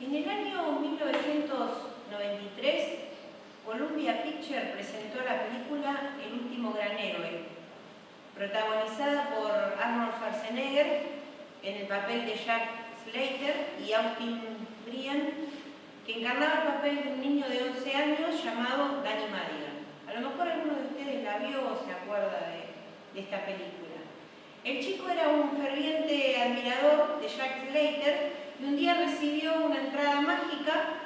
En el año 1993, Columbia Pictures presentó la película El último gran héroe, protagonizada por Arnold Schwarzenegger en el papel de Jack Slater y Austin Brian, que encarnaba el papel de un niño de 11 años llamado Danny Madigan. A lo mejor alguno de ustedes la vio o se acuerda de esta película. El chico era un ferviente admirador de Jack Slater y un día recibió una entrada mágica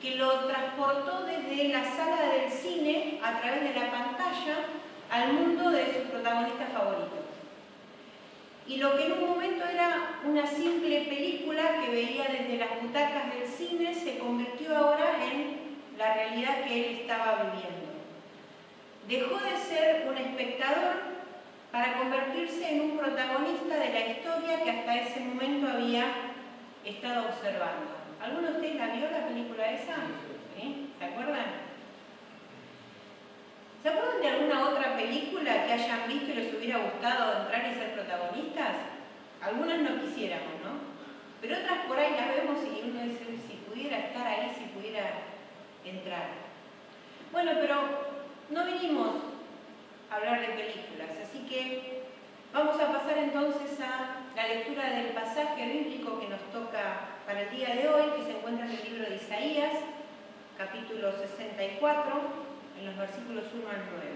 que lo transportó desde la sala del cine a través de la pantalla al mundo de su protagonista favorito. Y lo que en un momento era una simple película que veía desde las butacas del cine se convirtió ahora en la realidad que él estaba viviendo. Dejó de ser un espectador para convertirse en un protagonista de la historia que hasta ese momento había estado observando. ¿Alguno de ustedes la vio, la película esa? ¿Sí? ¿Se acuerdan? ¿Se acuerdan de alguna otra película que hayan visto y les hubiera gustado entrar y ser protagonistas? Algunas no quisiéramos, ¿no? Pero otras por ahí las vemos y uno dice, si pudiera estar ahí, si pudiera entrar. Bueno, pero no vinimos a hablar de películas, así que vamos a pasar entonces a la lectura del pasaje bíblico que nos toca para el día de hoy, que se encuentra en el libro de Isaías, capítulo 64, en los versículos 1 al 9.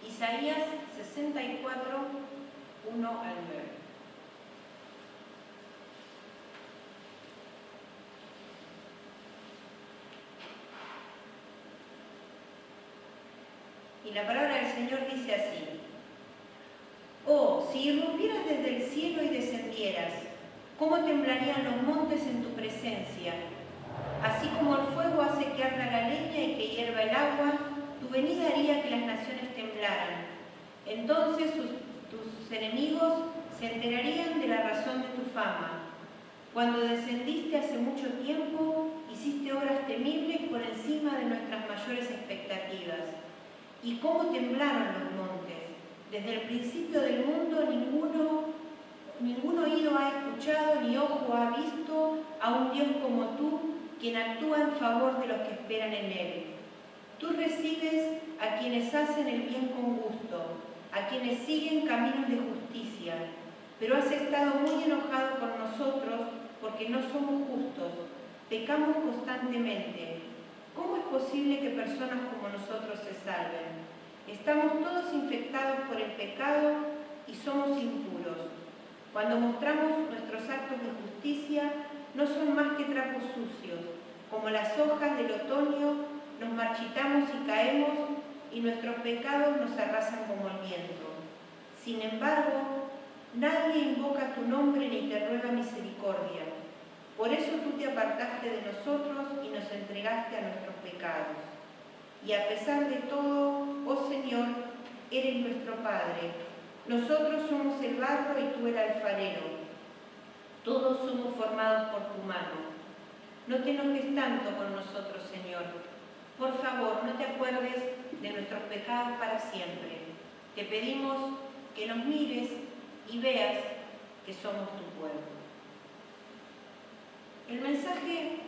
Isaías 64, 1 al 9. Y la palabra del Señor dice así: Oh, si irrumpieras desde el cielo y descendieras, ¿cómo temblarían los montes en tu presencia? Así como el fuego hace que arda la leña y que hierva el agua, tu venida haría que las naciones temblaran. Entonces tus enemigos se enterarían de la razón de tu fama. Cuando descendiste hace mucho tiempo, hiciste obras temibles por encima de nuestras mayores expectativas. ¿Y cómo temblaron los montes? Desde el principio del mundo ningún oído ha escuchado ni ojo ha visto a un Dios como tú, quien actúa en favor de los que esperan en Él. Tú recibes a quienes hacen el bien con gusto, a quienes siguen caminos de justicia, pero has estado muy enojado con nosotros porque no somos justos, pecamos constantemente. ¿Cómo es posible que personas como nosotros se salven? Estamos todos infectados por el pecado y somos impuros. Cuando mostramos nuestros actos de justicia, no son más que trapos sucios. Como las hojas del otoño, nos marchitamos y caemos, y nuestros pecados nos arrasan como el viento. Sin embargo, nadie invoca tu nombre ni te ruega misericordia. Por eso tú te apartaste de nosotros y nos entregaste a nuestros pecados. Y a pesar de todo, oh Señor, eres nuestro Padre. Nosotros somos el barro y tú el alfarero. Todos somos formados por tu mano. No te enojes tanto con nosotros, Señor. Por favor, no te acuerdes de nuestros pecados para siempre. Te pedimos que nos mires y veas que somos tu pueblo. El mensaje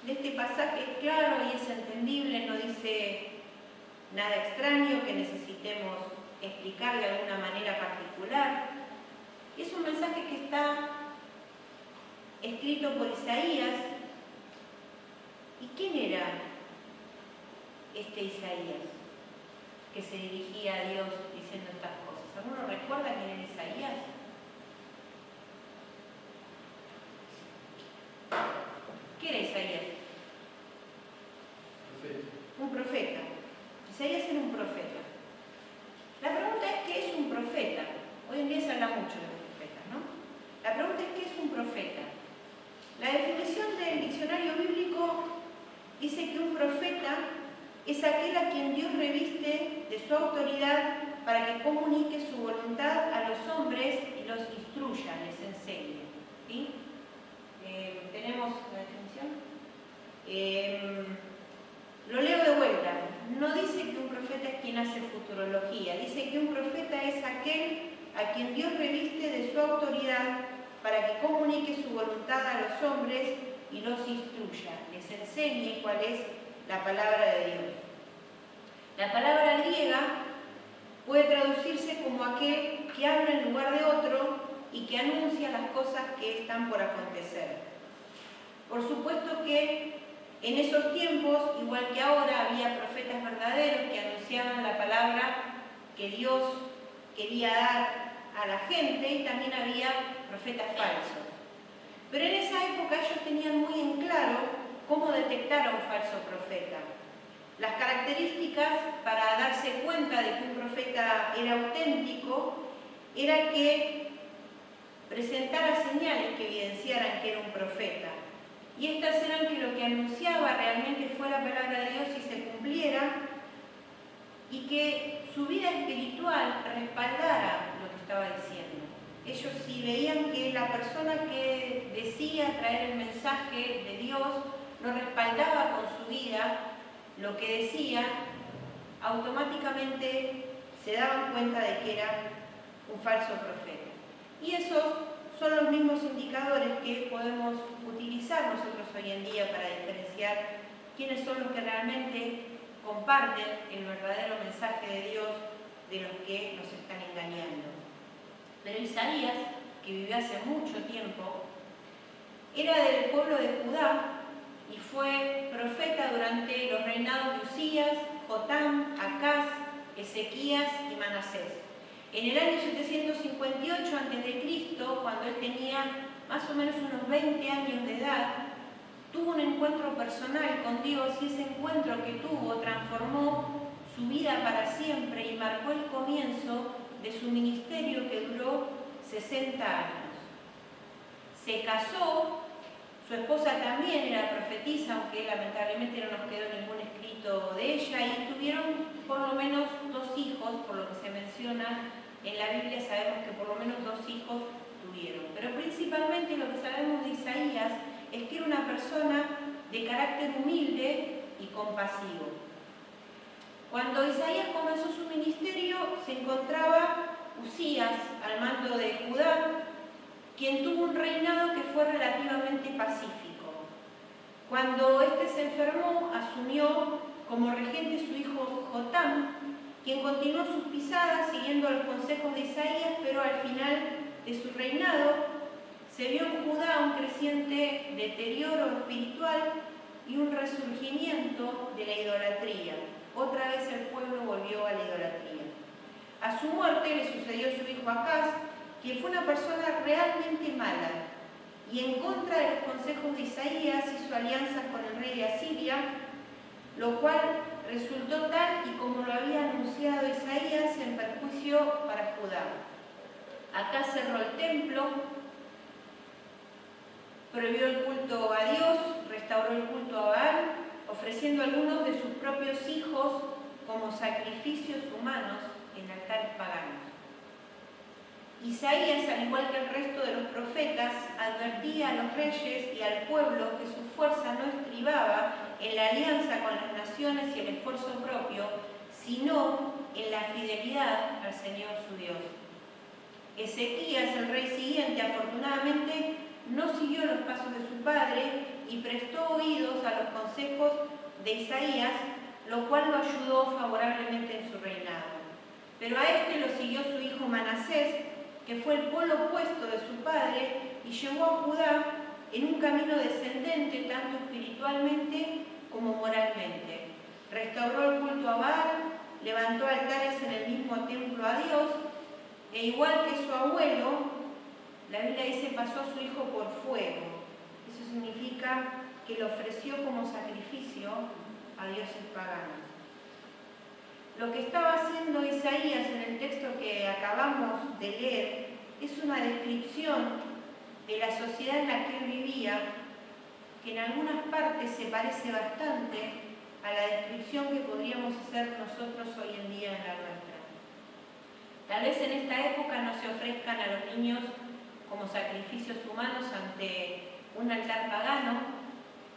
de este pasaje es claro y es entendible, no dice nada extraño que necesitemos explicar de alguna manera particular. Es un mensaje que está escrito por Isaías. ¿Y quién era este Isaías que se dirigía a Dios diciendo estas cosas? ¿Alguno recuerda quién era Isaías? ¿Qué era Isaías? Un profeta. Isaías era un profeta. La pregunta es, ¿qué es un profeta? Hoy en día se habla mucho de los profetas, ¿no? La pregunta es, ¿qué es un profeta? La definición del diccionario bíblico dice que un profeta es aquel a quien Dios reviste de su autoridad para que comunique su voluntad a los hombres y los instruya, les enseñe. ¿Sí? ¿Tenemos la definición? Lo leo de vuelta. No dice que un profeta es quien hace futurología. Dice que un profeta es aquel a quien Dios reviste de su autoridad para que comunique su voluntad a los hombres y los instruya, les enseñe cuál es la palabra de Dios. La palabra griega puede traducirse como aquel que habla en lugar de otro y que anuncia las cosas que están por acontecer. Por supuesto que en esos tiempos, igual que ahora, había profetas verdaderos que anunciaban la palabra que Dios quería dar a la gente, y también había profetas falsos. Pero en esa época ellos tenían muy en claro cómo detectar a un falso profeta. Las características para darse cuenta de que un profeta era auténtico era que presentara señales que evidenciaran que era un profeta. Y estas eran que lo que anunciaba realmente fuera palabra de Dios y se cumpliera, y que su vida espiritual respaldara lo que estaba diciendo. Ellos, si veían que la persona que decía traer el mensaje de Dios no respaldaba con su vida lo que decía, automáticamente se daban cuenta de que era un falso profeta. Y esos son los mismos indicadores que podemos utilizar nosotros hoy en día para diferenciar quiénes son los que realmente comparten el verdadero mensaje de Dios de los que nos están engañando. Pero Isaías, que vivió hace mucho tiempo, era del pueblo de Judá y fue profeta durante los reinados de Usías, Jotam, Acaz, Ezequías y Manasés. En el año 758 a.C., cuando él tenía más o menos unos 20 años de edad, tuvo un encuentro personal con Dios, y ese encuentro que tuvo transformó su vida para siempre y marcó el comienzo de su ministerio, que duró 60 años. Se casó, su esposa también era profetisa, aunque lamentablemente no nos quedó ningún escrito de ella, y tuvieron por lo menos 2 hijos, por lo que se menciona en la Biblia sabemos que por lo menos 2 hijos tuvieron. Pero principalmente lo que sabemos de Isaías es que era una persona de carácter humilde y compasivo. Cuando Isaías comenzó su ministerio, se encontraba Usías al mando de Judá, quien tuvo un reinado que fue relativamente pacífico. Cuando éste se enfermó, asumió como regente su hijo Jotam, quien continuó sus pisadas siguiendo los consejos de Isaías, pero al final de su reinado se vio en Judá un creciente deterioro espiritual y un resurgimiento de la idolatría. Otra vez el pueblo volvió a la idolatría. A su muerte le sucedió su hijo Acaz, quien fue una persona realmente mala, y en contra de los consejos de Isaías hizo alianzas con el rey de Asiria, lo cual resultó tal y como lo había anunciado Isaías en perjuicio para Judá. Acaz cerró el templo, prohibió el culto a Dios, restauró el culto a Baal, ofreciendo algunos de sus propios hijos como sacrificios humanos en altares paganos. Isaías, al igual que el resto de los profetas, advertía a los reyes y al pueblo que su fuerza no estribaba en la alianza con las naciones y el esfuerzo propio, sino en la fidelidad al Señor su Dios. Ezequías, el rey siguiente, afortunadamente no siguió los pasos de su padre y prestó oídos a los consejos de Isaías, lo cual lo ayudó favorablemente en su reinado. Pero a este lo siguió su hijo Manasés, que fue el polo opuesto de su padre y llevó a Judá en un camino descendente tanto espiritualmente como moralmente. Restauró el culto a Baal, levantó altares en el mismo templo a Dios, e igual que su abuelo, la Biblia dice pasó a su hijo por fuego. Eso significa que lo ofreció como sacrificio a dioses paganos. Lo que estaba haciendo Isaías en el texto que acabamos de leer es una descripción de la sociedad en la que él vivía, que en algunas partes se parece bastante a la descripción que podríamos hacer nosotros hoy en día en la nuestra. Tal vez en esta época no se ofrezcan a los niños como sacrificios humanos ante un altar pagano,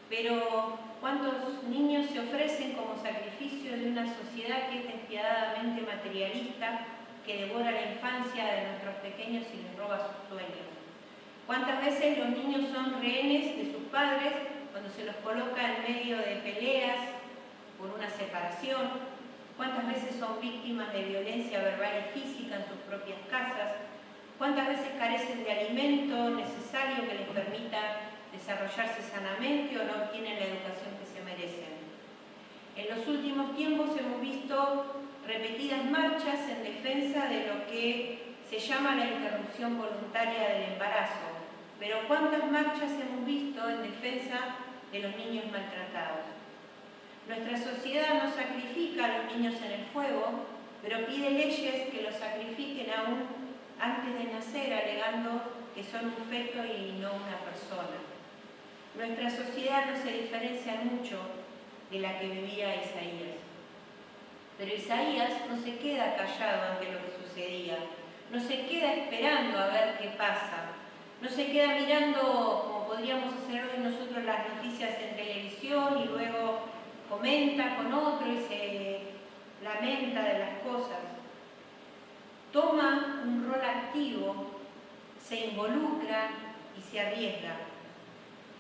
pero ¿cuántos niños se ofrecen como sacrificio de una sociedad que es despiadadamente materialista, que devora la infancia de nuestros pequeños y les roba sus sueños? ¿Cuántas veces los niños son rehenes de sus padres cuando se los coloca en medio de peleas por una separación? ¿Cuántas veces son víctimas de violencia verbal y física en sus propias casas? ¿Cuántas veces carecen de alimento necesario que les permita desarrollarse sanamente o no obtienen la educación que se merecen? En los últimos tiempos hemos visto repetidas marchas en defensa de lo que se llama la interrupción voluntaria del embarazo. Pero ¿cuántas marchas hemos visto en defensa de los niños maltratados? Nuestra sociedad no sacrifica a los niños en el fuego, pero pide leyes que los sacrifiquen aún antes de nacer, alegando que son un feto y no una persona. Nuestra sociedad no se diferencia mucho de la que vivía Isaías. Pero Isaías no se queda callado ante lo que sucedía, no se queda esperando a ver qué pasa, no se queda mirando, como podríamos hacer hoy nosotros, las noticias en televisión y luego comenta con otro y se lamenta de las cosas. Toma un rol activo, se involucra y se arriesga.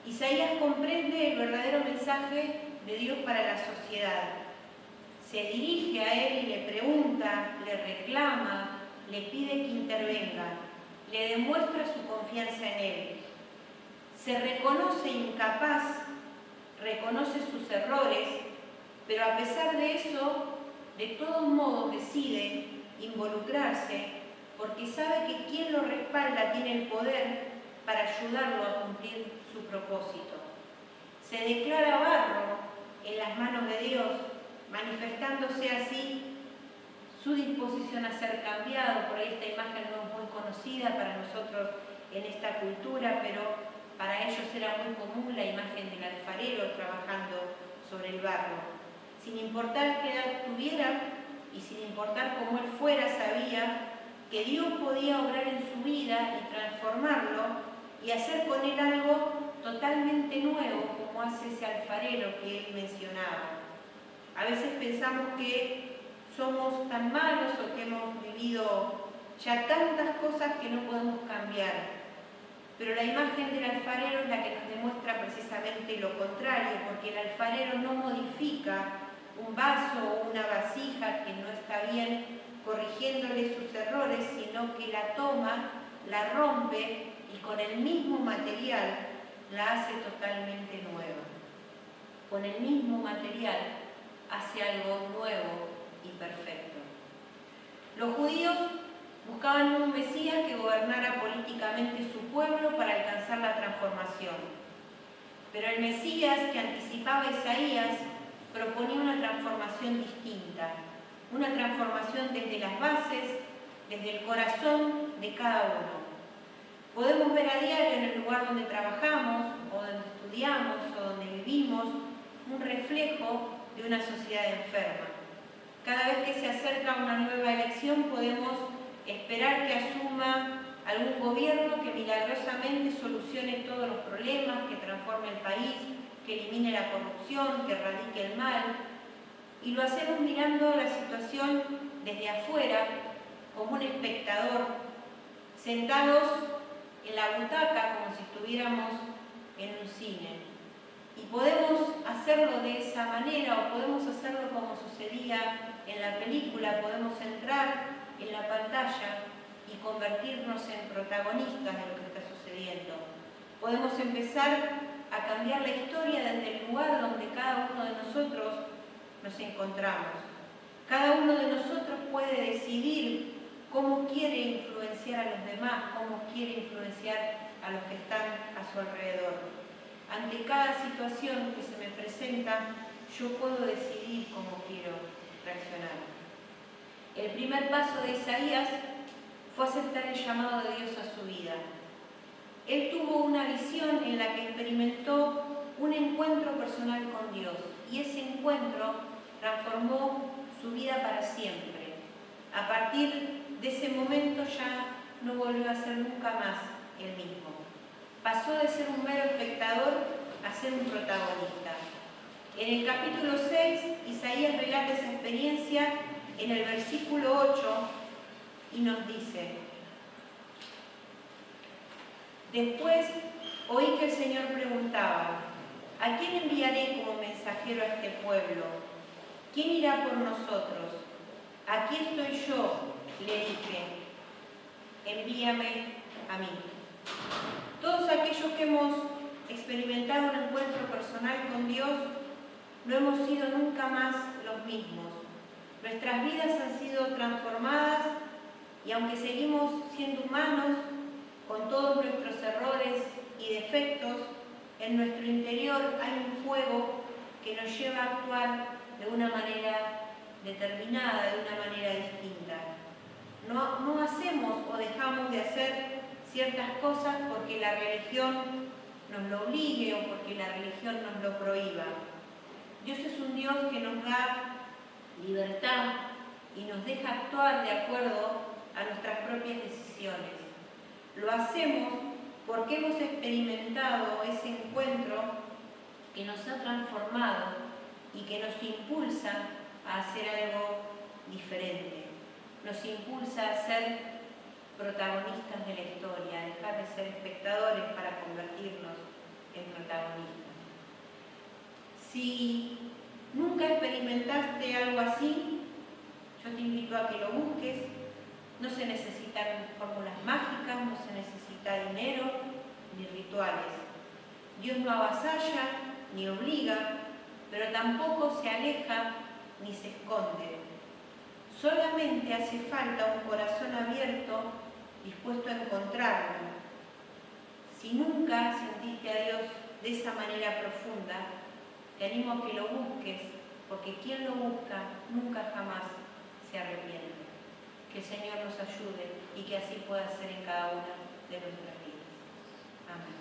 Isaías comprende el verdadero mensaje de Dios para la sociedad. Se dirige a él y le pregunta, le reclama, le pide que intervenga, le demuestra su confianza en él. Se reconoce incapaz, reconoce sus errores, pero a pesar de eso, de todos modos decide involucrarse porque sabe que quien lo respalda tiene el poder para ayudarlo a cumplir su propósito. Se declara barro en las manos de Dios, manifestándose así su disposición a ser cambiado. Por ahí esta imagen no es muy conocida para nosotros en esta cultura, pero para ellos era muy común la imagen del alfarero trabajando sobre el barro. Sin importar qué edad tuviera y sin importar cómo él fuera, sabía que Dios podía obrar en su vida y transformarlo y hacer con él algo totalmente nuevo, como hace ese alfarero que él mencionaba. A veces pensamos que somos tan malos o que hemos vivido ya tantas cosas que no podemos cambiar. Pero la imagen del alfarero es la que nos demuestra precisamente lo contrario, porque el alfarero no modifica un vaso o una vasija que no está bien, corrigiéndole sus errores, sino que la toma, la rompe y con el mismo material la hace totalmente nueva. Con el mismo material hace algo nuevo y perfecto. Los judíos buscaban un Mesías que gobernara políticamente su pueblo para alcanzar la transformación. Pero el Mesías que anticipaba Isaías proponía una transformación distinta, una transformación desde las bases, desde el corazón de cada uno. Podemos ver a diario en el lugar donde trabajamos, o donde estudiamos, o donde vivimos, un reflejo de una sociedad enferma. Cada vez que se acerca una nueva elección podemos esperar que asuma algún gobierno que milagrosamente solucione todos los problemas, que transforme el país, que elimine la corrupción, que erradique el mal. Y lo hacemos mirando la situación desde afuera, como un espectador, sentados en la butaca como si estuviéramos en un cine. Y podemos hacerlo de esa manera o podemos hacerlo como sucedía en la película, podemos entrar en la pantalla y convertirnos en protagonistas de lo que está sucediendo. Podemos empezar a cambiar la historia desde el lugar donde cada uno de nosotros nos encontramos. Cada uno de nosotros puede decidir cómo quiere influenciar a los demás, cómo quiere influenciar a los que están a su alrededor. Ante cada situación que se me presenta, yo puedo decidir cómo quiero reaccionar. El primer paso de Isaías fue aceptar el llamado de Dios a su vida. Él tuvo una visión en la que experimentó un encuentro personal con Dios y ese encuentro transformó su vida para siempre. A partir de ese momento ya no volvió a ser nunca más el mismo. Pasó de ser un mero espectador a ser un protagonista. En el capítulo 6, Isaías relata esa experiencia en el versículo 8 y nos dice: Después oí que el Señor preguntaba: ¿a quién enviaré como mensajero a este pueblo? ¿Quién irá por nosotros? Aquí estoy yo, le dije, envíame a mí. Todos aquellos que hemos experimentado un encuentro personal con Dios no hemos sido nunca más los mismos. Nuestras vidas han sido transformadas y aunque seguimos siendo humanos, con todos nuestros errores y defectos, en nuestro interior hay un fuego que nos lleva a actuar de una manera determinada, de una manera distinta. No hacemos o dejamos de hacer ciertas cosas porque la religión nos lo obligue o porque la religión nos lo prohíba. Dios es un Dios que nos da libertad y nos deja actuar de acuerdo a nuestras propias decisiones. Lo hacemos porque hemos experimentado ese encuentro que nos ha transformado y que nos impulsa a hacer algo diferente. Nos impulsa a ser protagonistas de la historia, a dejar de ser espectadores para convertirnos en protagonistas. Si nunca experimentaste algo así, yo te invito a que lo busques. No se necesitan fórmulas mágicas, no se necesita dinero ni rituales. Dios no avasalla ni obliga, pero tampoco se aleja ni se esconde. Solamente hace falta un corazón abierto, dispuesto a encontrarlo. Si nunca sentiste a Dios de esa manera profunda, te animo a que lo busques, porque quien lo busca nunca jamás se arrepiente. Que el Señor nos ayude y que así pueda ser en cada una de nuestras vidas. Amén.